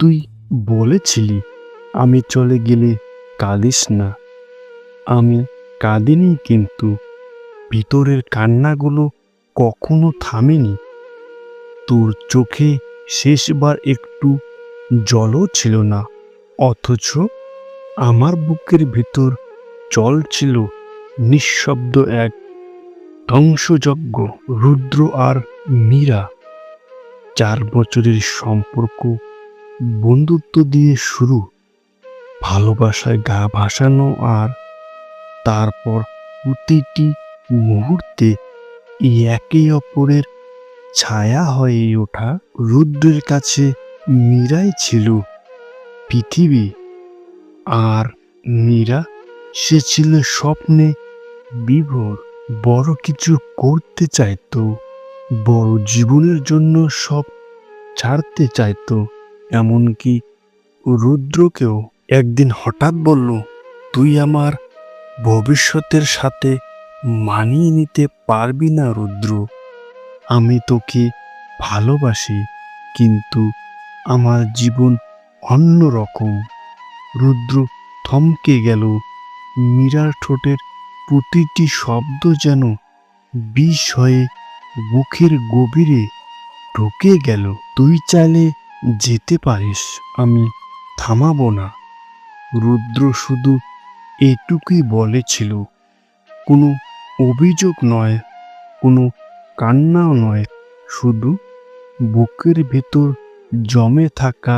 তুই বলেছিলি আমি চলে গেলে কাঁদিস না। আমি কাঁদিনি, কিন্তু ভিতরের কান্নাগুলো কখনো থামেনি। তোর চোখে শেষবার একটু জলও ছিল না, অথচ আমার বুকের ভিতর চলছিল নিঃশব্দ এক ধ্বংসযজ্ঞ। রুদ্র আর মীরা 4 বছরের সম্পর্ক, বন্ধুত্ব দিয়ে শুরু, ভালোবাসায় গা ভাসানো, আর তারপর প্রতিটি মুহূর্তে একে অপরের ছায়া হয়ে ওঠা। রুদ্রের কাছে মীরাই ছিল পৃথিবী, আর মীরা, সে ছিল স্বপ্নে বিভোর। বড় কিছু করতে চাইতো, বড় জীবনের জন্য সব ছাড়তে চাইতো। এমনকি রুদ্রকেও একদিন হঠাৎ বলল, তুই আমার ভবিষ্যতের সাথে মানিয়ে নিতে পারবি না রুদ্র। আমি তোকে ভালোবাসি, কিন্তু আমার জীবন অন্যরকম। রুদ্র থমকে গেল। মীরার ঠোঁটের প্রতিটি শব্দ যেন বিষ হয়ে বুকের গভীরে ঢুকে গেল। তুই চাইলে যেতে পারিস, আমি থামাবো না। রুদ্র শুধু এটুকুই বলেছিল, কোনো অভিযোগ নয়, কোনো কান্নাও নয়, শুধু বুকের ভেতর জমে থাকা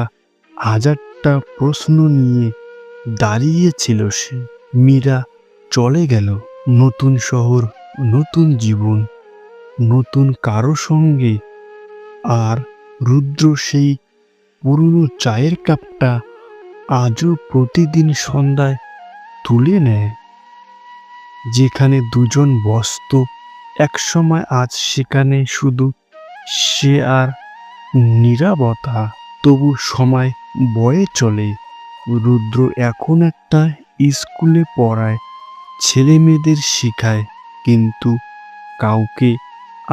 হাজারটা প্রশ্ন নিয়ে দাঁড়িয়েছিল সে। মীরা চলে গেল, নতুন শহর, নতুন জীবন, নতুন কারো সঙ্গে। আর রুদ্র সেই পুরনো চায়ের কাপটা আজও প্রতিদিন সন্ধ্যায় তুলে নেয়। যেখানে দুজন বসত একসময়, আজ সেখানে শুধু সে আর নীরবতা। তবু সময় বয়ে চলে। রুদ্র এখন একটা স্কুলে পড়ায়, ছেলে মেয়েদের শেখায়, কিন্তু কাউকে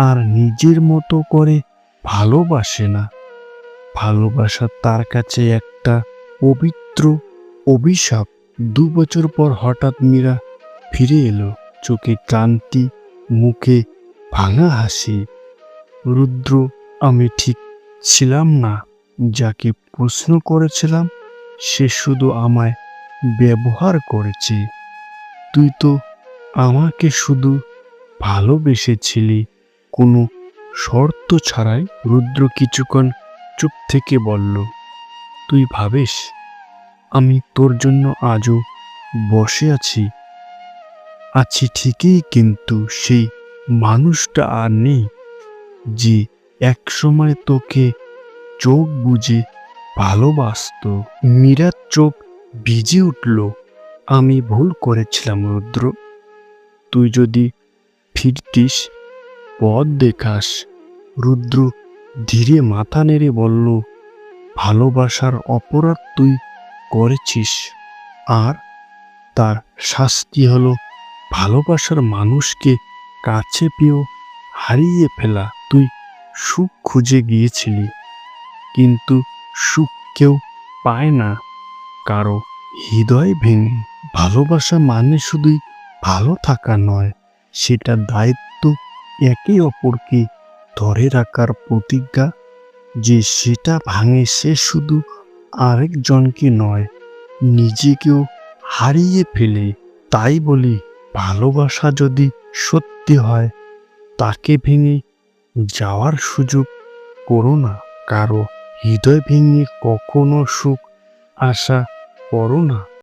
আর নিজের মতো করে ভালোবাসে না। ভালোবাসা তার কাছে একটা পবিত্র অভিশাপ। 2 বছর পর হঠাৎ মীরা ফিরে এলো, চোখে ক্লান্তি, মুখে ভাঙা হাসি। রুদ্র, আমি ঠিক ছিলাম না। যাকে প্রশ্ন করেছিলাম সে শুধু আমায় ব্যবহার করেছে। তুই তো আমাকে শুধু ভালোবেসেছিলি, কোনো শর্ত ছাড়াই। রুদ্র কিছুক্ষণ চুপ থেকে বলল, তুই ভাবিস আমি তোর জন্য আজও বসে আছি? আছি ঠিকই, কিন্তু সেই মানুষটা আর নেই যে একসময় তোকে চোখ বুজে ভালোবাসতো। মীরার চোখ ভিজে উঠল। আমি ভুল করেছিলাম রুদ্র। তুই যদি ফিরতিস, পথ দেখাস। রুদ্র ধীরে মাথা নেড়ে বলল, ভালোবাসার অপরাধ তুই করেছিস, আর তার শাস্তি হলো ভালোবাসার মানুষকে কাছে পেয়েও হারিয়ে ফেলা। তুই সুখ খুঁজে গিয়েছিলি, কিন্তু সুখ কেউ পায় না কারো হৃদয় ভেঙে। ভালোবাসা মানে শুধুই ভালো থাকা নয়, সেটা দায়িত্ব, একে অপরকে ধরে রাখার প্রতিজ্ঞা। যে সেটা ভাঙে সে শুধু আরেকজনকে নয়, নিজেকেও হারিয়ে ফেলে। তাই বলি, ভালোবাসা যদি সত্যি হয়, তাকে ভেঙে যাওয়ার সুযোগ করো না। কারো হৃদয় ভেঙে কখনো সুখ আশা করো না।